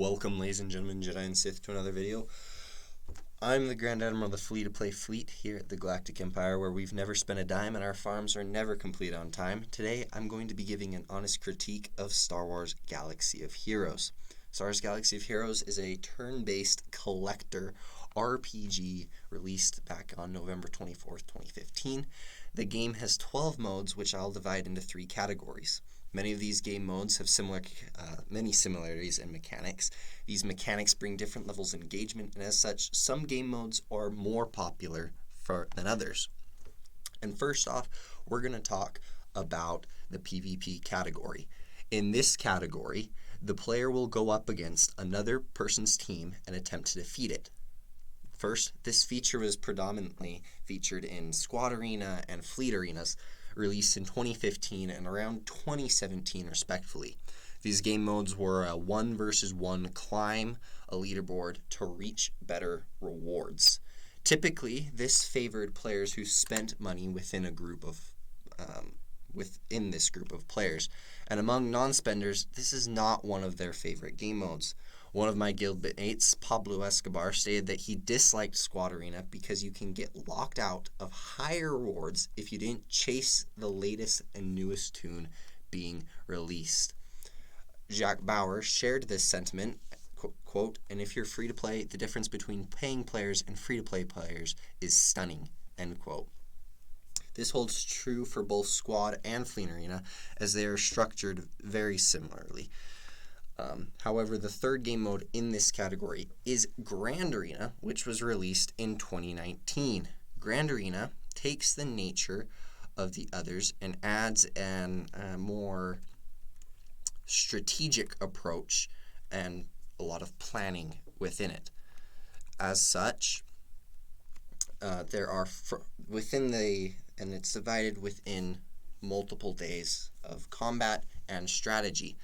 Welcome, ladies and gentlemen, Jedi and Sith, to another video. I'm the Grand Admiral of the Flee-to-Play Fleet here at the Galactic Empire, where we've never spent a dime and our farms are never complete on time. Today, I'm going to be giving an honest critique of Star Wars Galaxy of Heroes. Star Wars Galaxy of Heroes is a turn-based collector RPG released back on November 24th, 2015. The game has 12 modes, which I'll divide into 3 categories. Many of these game modes have many similarities in mechanics. These mechanics bring different levels of engagement, and as such, some game modes are more popular than others. And first off, we're going to talk about the PvP category. In this category, the player will go up against another person's team and attempt to defeat it. First, this feature was predominantly featured in Squad Arena and Fleet Arenas, released in 2015 and around 2017 respectively. These game modes were a 1 versus 1 climb a leaderboard to reach better rewards. Typically, this favored players who spent money within this group of players, and among non-spenders, this is not one of their favorite game modes. One of my guild mates, Pablo Escobar, stated that he disliked Squad Arena because you can get locked out of higher rewards if you didn't chase the latest and newest tune being released. Jack Bauer shared this sentiment, quote, "And if you're free to play, the difference between paying players and free-to-play players is stunning," end quote. This holds true for both Squad and Fleet Arena, as they are structured very similarly. However, the third game mode in this category is Grand Arena, which was released in 2019. Grand Arena takes the nature of the others and adds a more strategic approach and a lot of planning within it. As such, there are and it's divided within multiple days of combat and strategy.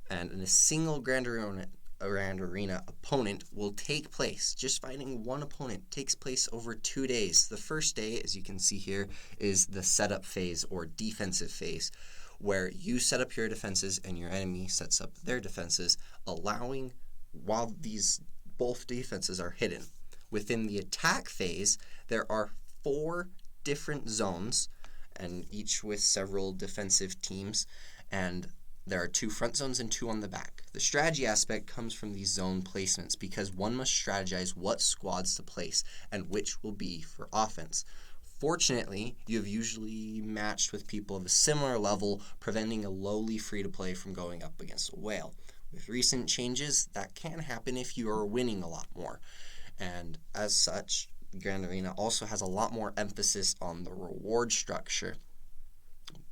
And in a single Grand Arena opponent will take place. Just fighting one opponent takes place over 2 days. The first day, as you can see here, is the setup phase or defensive phase, where you set up your defenses and your enemy sets up their defenses, allowing while both defenses are hidden. Within the attack phase, there are 4 different zones, and each with several defensive teams, and there are 2 front zones and 2 on the back. The strategy aspect comes from these zone placements because one must strategize what squads to place and which will be for offense. Fortunately, you have usually matched with people of a similar level, preventing a lowly free-to-play from going up against a whale. With recent changes, that can happen if you are winning a lot more. And as such, Grand Arena also has a lot more emphasis on the reward structure.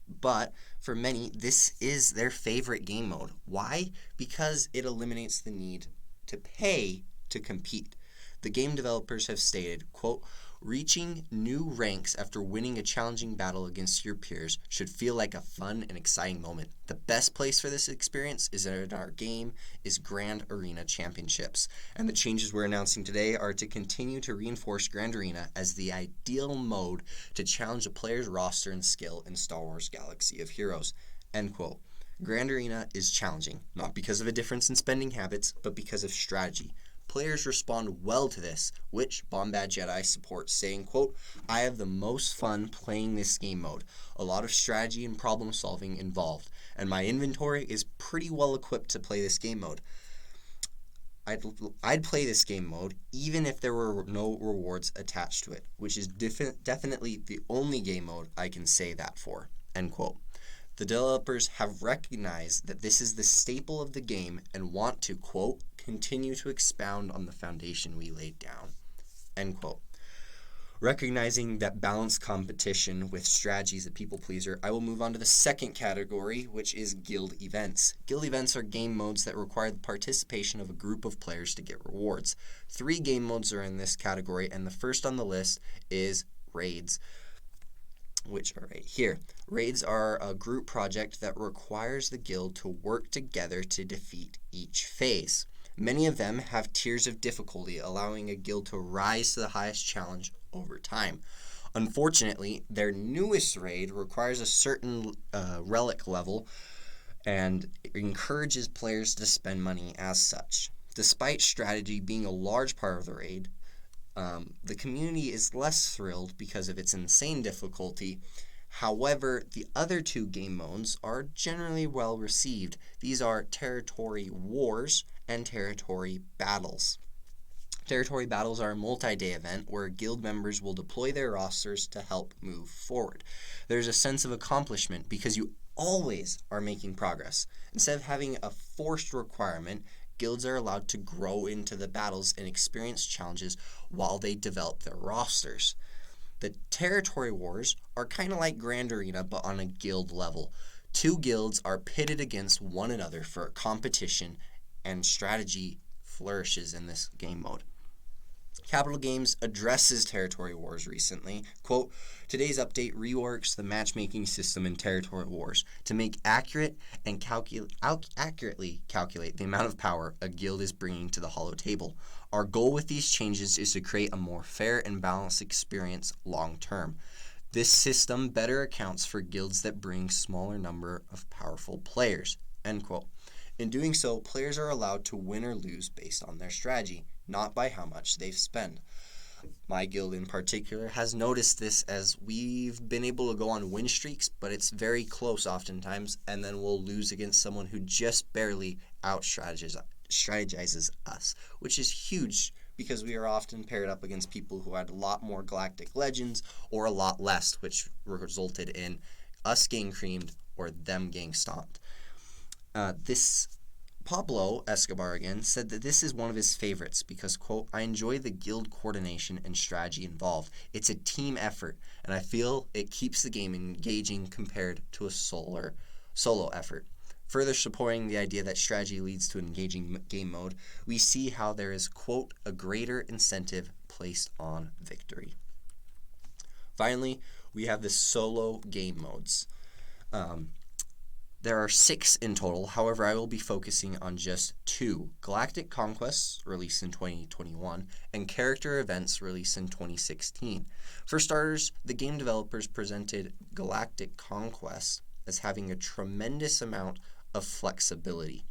But for many, this is their favorite game mode. Why? Because it eliminates the need to pay to compete. The game developers have stated, quote, "Reaching new ranks after winning a challenging battle against your peers should feel like a fun and exciting moment. The best place for this experience is in our game is Grand Arena Championships." And the changes we're announcing today are to continue to reinforce Grand Arena as the ideal mode to challenge a player's roster and skill in Star Wars Galaxy of Heroes, end quote. Grand Arena is challenging, not because of a difference in spending habits, but because of strategy. Players respond well to this, which Bombad Jedi supports, saying, quote, "I have the most fun playing this game mode. A lot of strategy and problem solving involved, and my inventory is pretty well equipped to play this game mode. I'd play this game mode even if there were no rewards attached to it, which is definitely the only game mode I can say that for," end quote. The developers have recognized that this is the staple of the game and want to, quote, "continue to expound on the foundation we laid down," end quote. Recognizing that balanced competition with strategy is a people pleaser, I will move on to the second category, which is guild events. Guild events are game modes that require the participation of a group of players to get rewards. 3 game modes are in this category, and the first on the list is raids, which are right here. Raids are a group project that requires the guild to work together to defeat each phase. Many of them have tiers of difficulty, allowing a guild to rise to the highest challenge over time. Unfortunately, their newest raid requires a certain relic level and encourages players to spend money as such. Despite strategy being a large part of the raid, the community is less thrilled because of its insane difficulty. However, the other two game modes are generally well received. These are Territory Wars and Territory Battles. Territory Battles are a multi-day event where guild members will deploy their rosters to help move forward. There's a sense of accomplishment because you always are making progress. Instead of having a forced requirement, guilds are allowed to grow into the battles and experience challenges while they develop their rosters. The Territory Wars are kind of like Grand Arena, but on a guild level. Two guilds are pitted against one another for a competition, and strategy flourishes in this game mode. Capital Games addresses Territory Wars recently. Quote, today's update reworks the matchmaking system in Territory Wars to make accurately calculate the amount of power a guild is bringing to the hollow table. Our goal with these changes is to create a more fair and balanced experience long term. This system better accounts for guilds that bring smaller number of powerful players. End quote. In doing so, players are allowed to win or lose based on their strategy, not by how much they've spent. My guild in particular has noticed this, as we've been able to go on win streaks, but it's very close oftentimes, and then we'll lose against someone who just barely out-strategizes us, which is huge because we are often paired up against people who had a lot more Galactic Legends or a lot less, which resulted in us getting creamed or them getting stomped. This Pablo Escobar again said that this is one of his favorites because, quote, I enjoy the guild coordination and strategy involved. It's a team effort, and I feel it keeps the game engaging compared to a solo effort. Further supporting the idea that strategy leads to an engaging game mode, we see how there is, quote, a greater incentive placed on victory. Finally, we have the solo game modes. There are 6 in total, however I will be focusing on just 2. Galactic Conquest, released in 2021, and Character Events, released in 2016. For starters, the game developers presented Galactic Conquest as having a tremendous amount of flexibility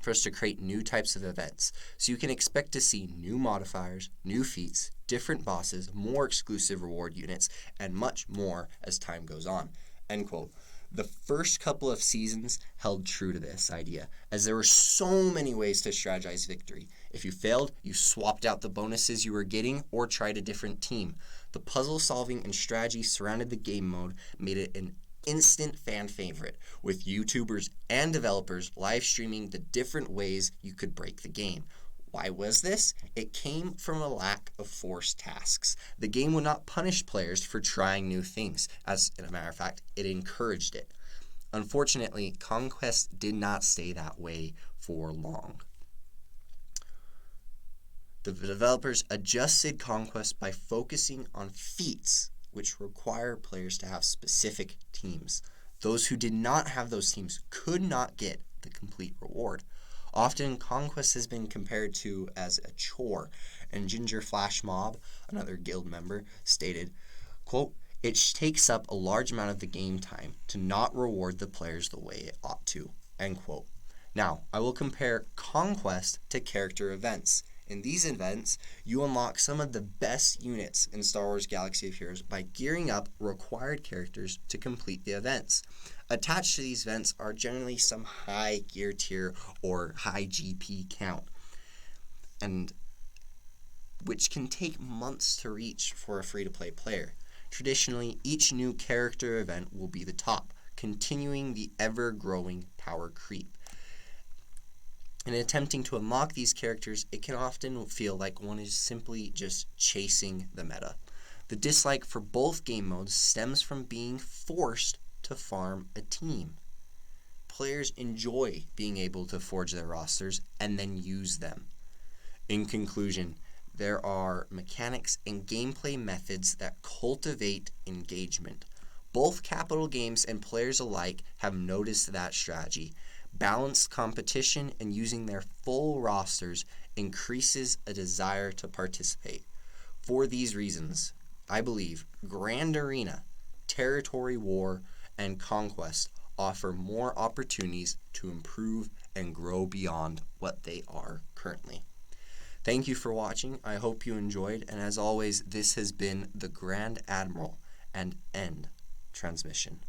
for us to create new types of events. So you can expect to see new modifiers, new feats, different bosses, more exclusive reward units, and much more as time goes on. End quote. The first couple of seasons held true to this idea, as there were so many ways to strategize victory. If you failed, you swapped out the bonuses you were getting or tried a different team. The puzzle solving and strategy surrounded the game mode made it an instant fan favorite, with YouTubers and developers live streaming the different ways you could break the game. Why was this? It came from a lack of forced tasks. The game would not punish players for trying new things. As a matter of fact, it encouraged it. Unfortunately, Conquest did not stay that way for long. The developers adjusted Conquest by focusing on feats, which require players to have specific teams. Those who did not have those teams could not get the complete reward. Often, Conquest has been compared to as a chore, and Ginger Flash Mob, another guild member, stated, quote, it takes up a large amount of the game time to not reward the players the way it ought to, end quote. Now, I will compare Conquest to Character Events. In these events, you unlock some of the best units in Star Wars Galaxy of Heroes by gearing up required characters to complete the events. Attached to these events are generally some high gear tier or high GP count, and which can take months to reach for a free-to-play player. Traditionally, each new character event will be the top, continuing the ever-growing power creep. In attempting to unlock these characters, it can often feel like one is simply just chasing the meta. The dislike for both game modes stems from being forced to farm a team. Players enjoy being able to forge their rosters and then use them. In conclusion, there are mechanics and gameplay methods that cultivate engagement. Both Capital Games and players alike have noticed that strategy. Balanced competition and using their full rosters increases a desire to participate. For these reasons, I believe Grand Arena, Territory War, and Conquest offer more opportunities to improve and grow beyond what they are currently. Thank you for watching. I hope you enjoyed, and as always, this has been the Grand Admiral and End transmission.